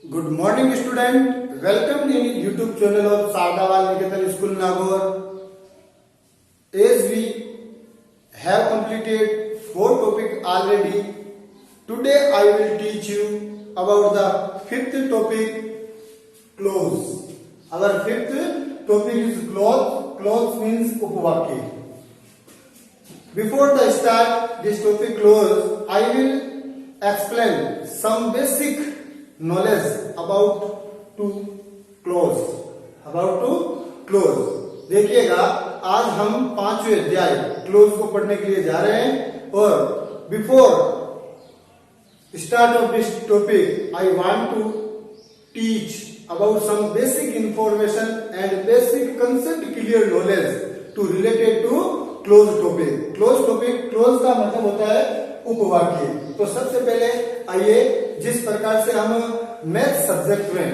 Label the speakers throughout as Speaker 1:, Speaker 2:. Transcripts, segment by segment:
Speaker 1: Good morning, student. Welcome in YouTube channel of Sardawal Niketan School Nagaur. As we have completed 4 topics already, today I will teach you about the 5th topic, clause. Our 5th topic is clause. Clause means upvakya. Before the start this topic clause, I will explain some basic knowledge about to clause. देखिएगा, आज हम 5वें अध्याय close को पढ़ने के लिए जा रहे हैं और before start of this topic I want to teach about some basic information and basic concept clear knowledge to related to close topic. Close का मतलब होता है उपवाक्य. तो सबसे पहले आइए, जिस प्रकार से हम मैथ सब्जेक्ट में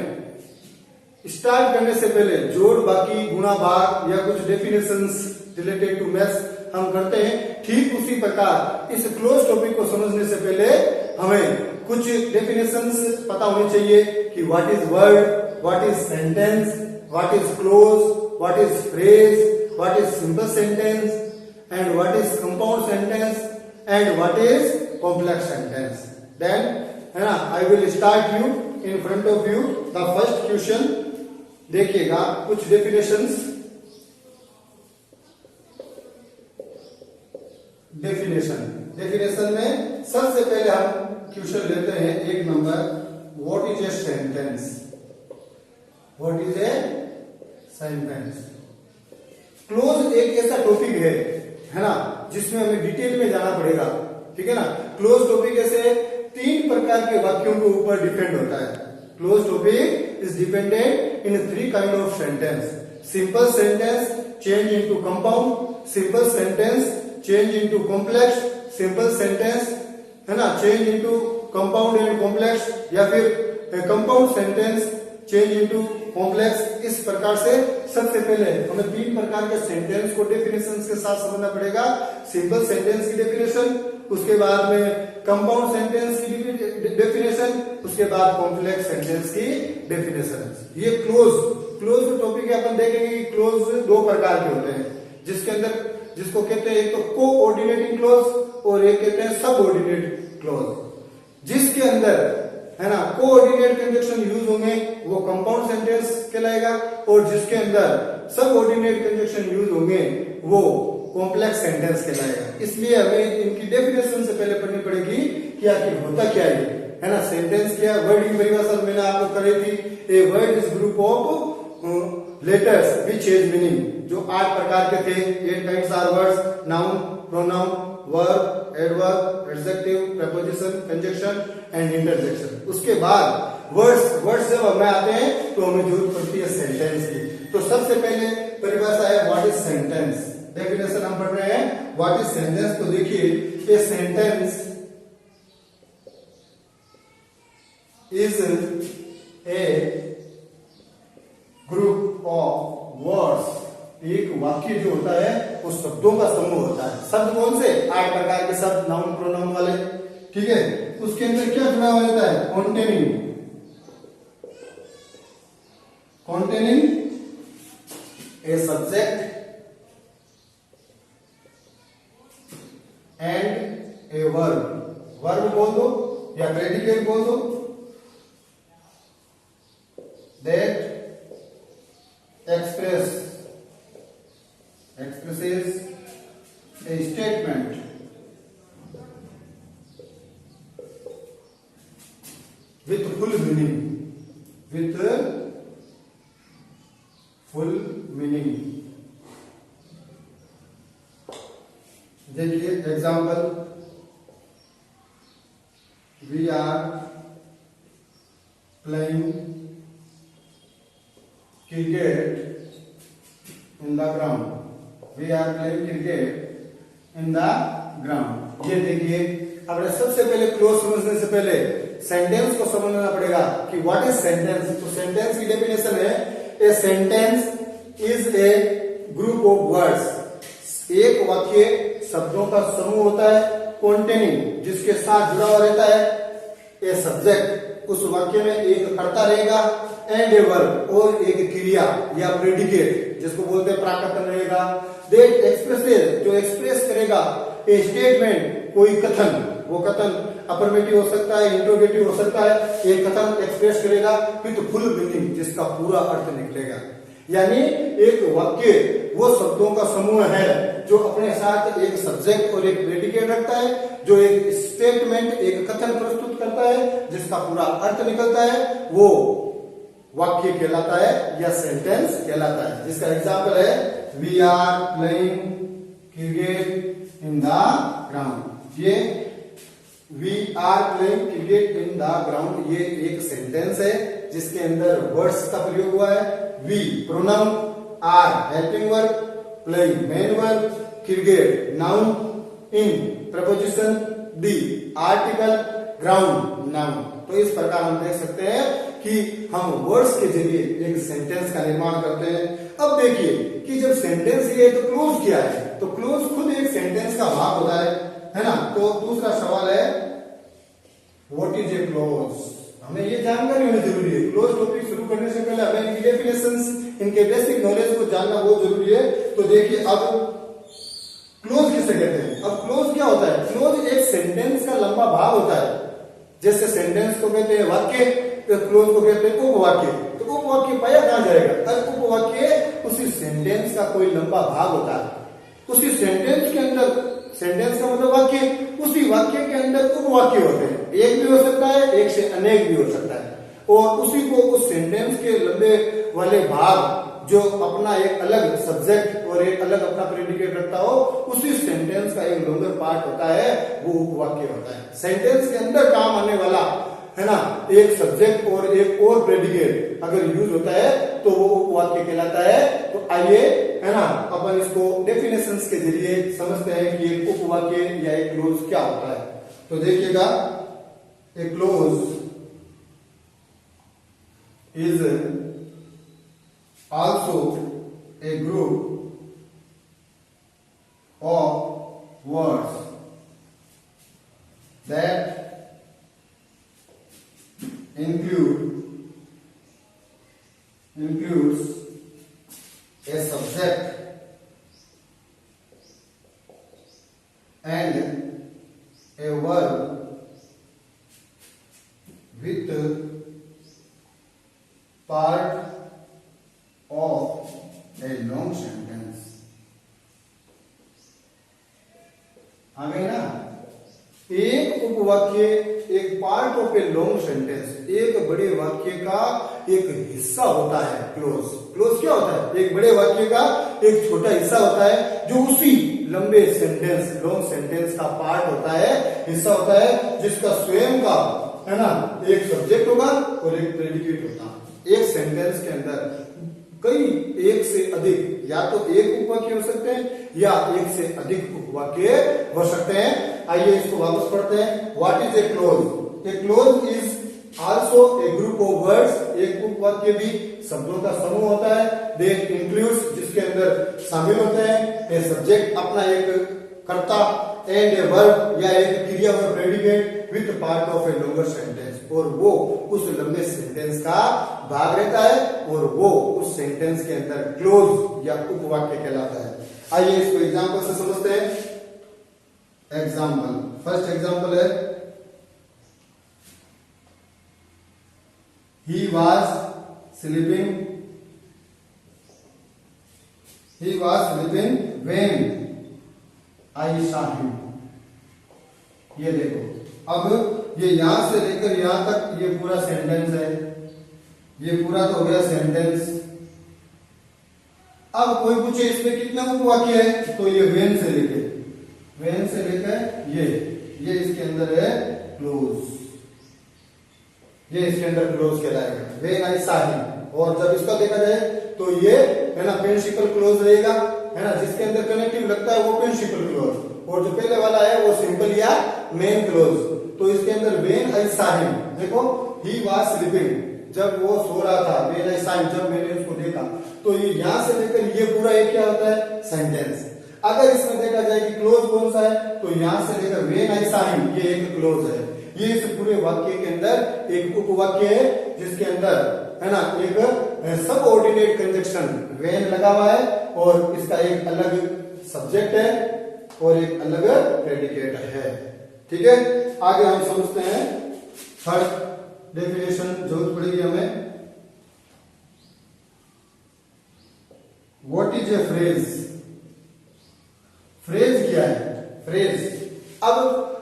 Speaker 1: स्टार्ट करने से पहले जोड़, बाकी, गुणा, भाग या कुछ डेफिनेशंस रिलेटेड टू मैथ्स हम करते हैं, ठीक उसी प्रकार इस क्लोज टॉपिक को समझने से पहले हमें कुछ डेफिनेशंस पता होनी चाहिए कि what is word, what is sentence, what is clause, what is phrase, what is simple sentence and what is compound sentence and what is complex sentence. Then है ना, I will start you in front of you the first question. देखिएगा कुछ definitions. Definition में सबसे पहले हम question लेते हैं 1 number. What is a sentence? What is a sentence? Close एक ऐसा टॉपिक है ना, जिसमें हमें डिटेल में जाना पड़ेगा. ठीक है ना. क्लोज टॉपिक ऐसे 3 प्रकार के वाक्यों के ऊपर डिपेंड होता है. Close topic is dependent in 3 kind of sentence. Simple sentence change into compound, simple sentence change into complex, simple sentence है ना change into compound and complex, या फिर compound sentence change into complex. इस प्रकार से सबसे पहले हमें 3 प्रकार के सेंटेंस को डेफिनेशन के साथ समझना पड़ेगा. सिंपल सेंटेंस की डेफिनेशन, उसके बाद में कंपाउंड सेंटेंस की डेफिनेशन, उसके बाद कॉम्प्लेक्स सेंटेंस की डेफिनेशन. ये क्लोज टॉपिक है. अपन देखेंगे कि क्लोज 2 प्रकार के होते हैं, जिसके अंदर जिसको कहते हैं एक तो कोऑर्डिनेटिंग क्लोज और एक कहते हैं सबऑर्डिनेट क्लोज. जिसके अंदर है ना कोऑर्डिनेट कंजक्शन यूज होंगे वो कंपाउंड सेंटेंस कहलाएगा, और जिसके अंदर सबऑर्डिनेट कंजक्शन यूज होंगे वो कॉम्प्लेक्स सेंटेंस कहलाएगा. इसलिए हमें इनकी डेफिनेशन से पहले पढ़नी पड़ेगी कि आखिर होता क्या है ना. सेंटेंस क्या, वर्ड की परिभाषा मैंने आपको करी थी. A word is group of letters which has meaning. जो 8 प्रकार के थे. 8 kinds are words: noun, pronoun, verb, adverb, adjective, preposition, conjunction and interjection. उसके बाद वर्ड्स जब हमें आते हैं तो हमें जरूरत पड़ती है सेंटेंस की. तो सबसे पहले परिभाषा है व्हाट इज सेंटेंस. डेफिनेशन हम पढ़ रहे हैं व्हाट इज सेंटेंस. तो देखिए, a sentence is a group of words. एक वाक्य जो होता है वो शब्दों का समूह होता है. शब्द कौन से? 8 प्रकार के शब्द, नाउन, प्रोनाउन वाले. ठीक है. उसके अंदर क्या जुड़ा हुआ रहता है? Containing a subject and a verb. Verb बोल दो या प्रेडिकेट बोल दो. That expresses a statement with full meaning. देखिए example, we are playing cricket in the ground. We are playing cricket in the ground. ये देखिए, अब सबसे पहले क्लोज समझने से पहले सेंटेंस को समझना पड़ेगा कि व्हाट इज सेंटेंस. तो सेंटेंस की डेफिनेशन है a sentence is a group of words. एक वाक्य शब्दों का समूह होता है. कॉन्टेनिंग जिसके साथ जुड़ा हुआ रहता है ए सब्जेक्ट उस वाक्य में एक कर्ता रहेगा एंड ए वर्ब और एक क्रिया या प्रेडिकेट जिसको बोलते हैं प्राकथन रहेगा। दैट एक्सप्रेसेस जो एक्सप्रेस करेगा ए स्टेटमेंट कोई कथन, वो कथन अफर्मेटिव हो सकता है, इंट्रोगेटिव हो सकता है। एक कथन एक्सप्रेस करेगा विद फुल मीनिंग जिसका पूरा अर्थ निकलेगा। यानी एक वाक्य वो शब्दों का समूह है जो अपने साथ एक सब्जेक्ट और एक प्रेडिकेट रखता है, जो एक स्टेटमेंट एक कथन प्रस्तुत करता है जिसका पूरा अर्थ निकलता है, वो वाक्य कहलाता है या सेंटेंस कहलाता है। जिसका एग्जाम्पल है we are playing cricket in the ground. ये we are playing cricket in the ground ये एक सेंटेंस है जिसके अंदर वर्ड्स का प्रयोग हुआ है। We pronoun, are helping verb, playing main verb, cricket noun, in preposition, the article, ground noun. तो इस प्रकार हम देख सकते हैं कि हम वर्ड्स के जरिए एक सेंटेंस का निर्माण करते हैं। अब देखिए कि जब सेंटेंस ये तो क्लोज किया है तो क्लोज खुद एक सेंटेंस का भाग होता है ना। तो दूसरा सवाल है व्हाट इज ए क्लोज। हमें ये जानकारी होनी जरूरी है। क्लोज टॉपिक शुरू करने से पहले हमें इनकी डेफिनेशंस, इनके बेसिक नॉलेज को जानना बहुत जरूरी है। तो देखिए अब क्लोज किसे कहते हैं। अब क्लोज क्या होता है? क्लोज एक सेंटेंस का लंबा भाग होता है। जैसे सेंटेंस को कहते हैं वाक्य, तो क्लोज को कहते हैं उपवाक्य। तो उपवाक्य पाया कहां जाएगा? अब उपवाक्य उसी सेंटेंस का कोई लंबा भाग होता है। उसी सेंटेंस के अंदर, सेंटेंस का मतलब वाक्य, उसी वाक्य के अंदर उपवाक्य होते हैं। एक भी हो सकता है, एक से अनेक भी हो सकता है। और उसी को उस सेंटेंस के लंबे वाले भाग जो अपना एक अलग सब्जेक्ट और एक अलग अपना प्रेडिकेट रखता हो, उसी सेंटेंस का एक लॉन्गर पार्ट होता है, वो उपवाक्य होता है। सेंटेंस के अंदर काम आने वाला है ना एक सब्जेक्ट और एक और प्रेडिकेट अगर यूज होता है तो वो उपवाक्य कहलाता है। तो आइए है ना अपन इसको डेफिनेशंस के जरिए समझते हैं कि एक उपवाक्य या एक क्लोज क्या होता है। तो देखिएगा a clause is also a group of words that includes a subject and a verb with part of a long sentence। आ गई ना? एक उपवाक्य एक part of a long sentence, एक बड़े वाक्य का एक हिस्सा होता है। क्लोज, क्लोज क्या होता है? एक बड़े वाक्य का एक छोटा हिस्सा होता है जो उसी लंबे सेंटेंस, लॉन्ग सेंटेंस का पार्ट होता है, हिस्सा होता है, जिसका स्वयं का है ना एक सब्जेक्ट होगा और एक प्रेडिकेट होता है। एक सेंटेंस के अंदर कई एक से अधिक या तो एक उपवाक्य हो सकते हैं या एक से अधिक उपवाक्य हो सकते हैं। आइए इसको वापस पढ़ते हैं। What is a close? A clause is also a group of words. एक उपवाक्य भी शब्दों का समूह होता है। दैट इंक्लूड्स जिसके अंदर शामिल होते हैं ए सब्जेक्ट अपना एक कर्ता एंड ए वर्ब या एक क्रिया और predicate with part of a longer sentence, और वो उस लंबे सेंटेंस का भाग रहता है और वो उस सेंटेंस के अंदर क्लोज या उपवाक्य कहलाता है। आइए इसको एग्जांपल से समझते हैं। एग्जांपल, फर्स्ट एग्जांपल है he was sleeping when I saw him. ये देखो, अब ये यहां से लेकर यहां तक ये पूरा सेंटेंस है। ये पूरा तो हो गया सेंटेंस। अब कोई पूछे इसमें कितना उपवाक्य है, तो ये व्हेन से लेकर ये इसके अंदर है क्लोज। ये इसके अंदर क्लोज कहलाएगा, व्हेन आई सॉ हिम। और जब इसका देखा जाए तो ये है ना प्रिंसिपल क्लोज रहेगा, है ना, जिसके अंदर कनेक्टिव लगता है वो प्रिंसिपल क्लोज, और जो पहले वाला है वो सिंपल या मेन क्लोज। तो इसके अंदर व्हेन आई सॉ हिम, देखो ही वाज स्लीपिंग, जब वो सो रहा था, व्हेन आई सॉ हिम, जब मैंने उसको देखा, तो ये यहां से लेकर ये पूरा एक क्या होता है सेंटेंस। अगर इसमें देखा जाए कि क्लोज कौन सा है, तो यहां से लेकर व्हेन आई सॉ हिम ये एक क्लोज है। ये इस पूरे वाक्य के अंदर एक उपवाक्य है जिसके अंदर है ना एक सब ऑर्डिनेट कंजक्शन व्हेन लगा हुआ है और इसका एक अलग सब्जेक्ट है और एक अलग प्रेडिकेट है। ठीक है, आगे हम समझते हैं थर्ड डेफिनेशन जरूरत पड़ेगी हमें। What is a phrase? Phrase क्या है? फ्रेज, अब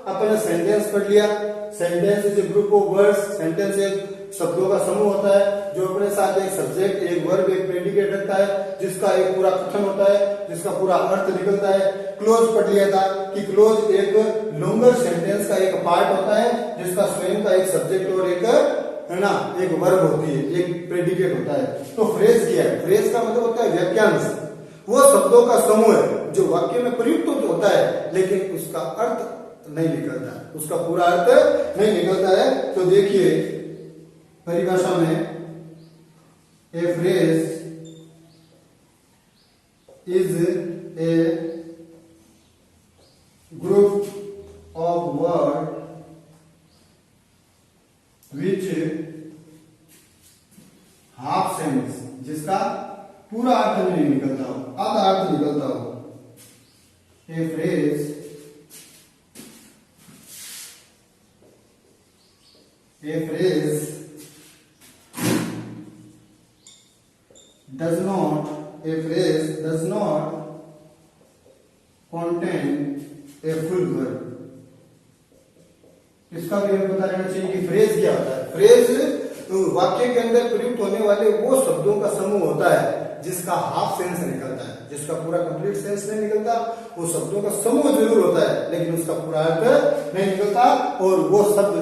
Speaker 1: अपन सेंटेंस पढ़ लिया। Sentence is a group of words. Sentence एक शब्दों का समूह होता है जो अपने साथ एक सब्जेक्ट, एक वर्ब, एक प्रेडिकेट रखता है, जिसका एक पूरा कथन होता है, जिसका पूरा अर्थ निकलता है। क्लोज पढ़ लिया था कि क्लोज एक लॉन्गर सेंटेंस का एक पार्ट होता है जिसका स्वयं का एक सब्जेक्ट और एक है ना एक वर्ब होती है, एक प्रेडिकेट होता है। तो फ्रेज क्या है? फ्रेज का मतलब होता है वाक्यांश, वो शब्दों का समूह है जो वाक्य में प्रयुक्त होता है लेकिन उसका अर्थ नहीं निकलता, उसका पूरा अर्थ नहीं निकलता है। तो देखिए परिभाषा में, ए phrase is a group of word which half sense, जिसका पूरा अर्थ नहीं निकलता हो, आधा अर्थ निकलता हो। ए phrase does not contain a full verb। इसका भी हमें पता रहना चाहिए कि फ्रेज क्या होता है। फ्रेज वाक्य के अंदर प्रयुक्त होने वाले वो शब्दों का समूह होता है जिसका हाफ सेंस निकलता है, जिसका पूरा कंप्लीट सेंस नहीं निकलता। वो शब्दों का समूह जरूर होता है लेकिन उसका पूरा अर्थ नहीं निकलता। और वो शब्द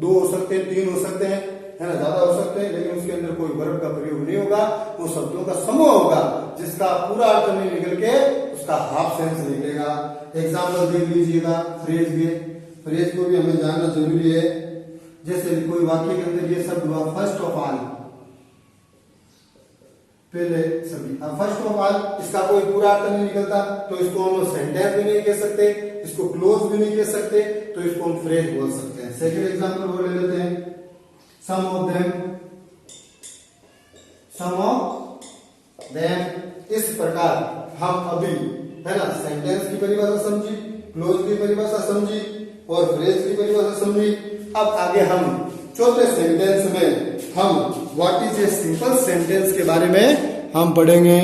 Speaker 1: 2 हो सकते हैं, 3 हो सकते हैं, है ना, ज्यादा हो सकते हैं, लेकिन उसके अंदर कोई वर्ब का प्रयोग नहीं होगा। वो शब्दों का समूह होगा जिसका पूरा अर्थ नहीं निकल के उसका हाफ सेंस निकलेगा। एग्जाम्पल देख लीजिएगा फ्रेज के। फ्रेज को भी हमें जानना जरूरी है। जैसे कोई वाक्य के अंदर ये शब्द हुआ फर्स्ट ऑफ ऑल, पहले सभी। अब फर्स्ट ऑफ ऑल इसका कोई पूरा अर्थ नहीं निकलता तो इसको हम सेंटेंस भी नहीं कह सकते, इसको क्लोज भी नहीं कह सकते, तो इसको हम फ्रेज बोल सकते हैं। सेकंड एग्जांपल वो ले लेते हैं, सम ऑफ देम। इस प्रकार हम अभी है ना सेंटेंस की परिभाषा समझी, क्लोज की परिभाषा समझी और फ्रेज की परिभाषा समझी। अब आगे हम चौथे सेंटेंस में हम what is a simple sentence के बारे में हम पढ़ेंगे।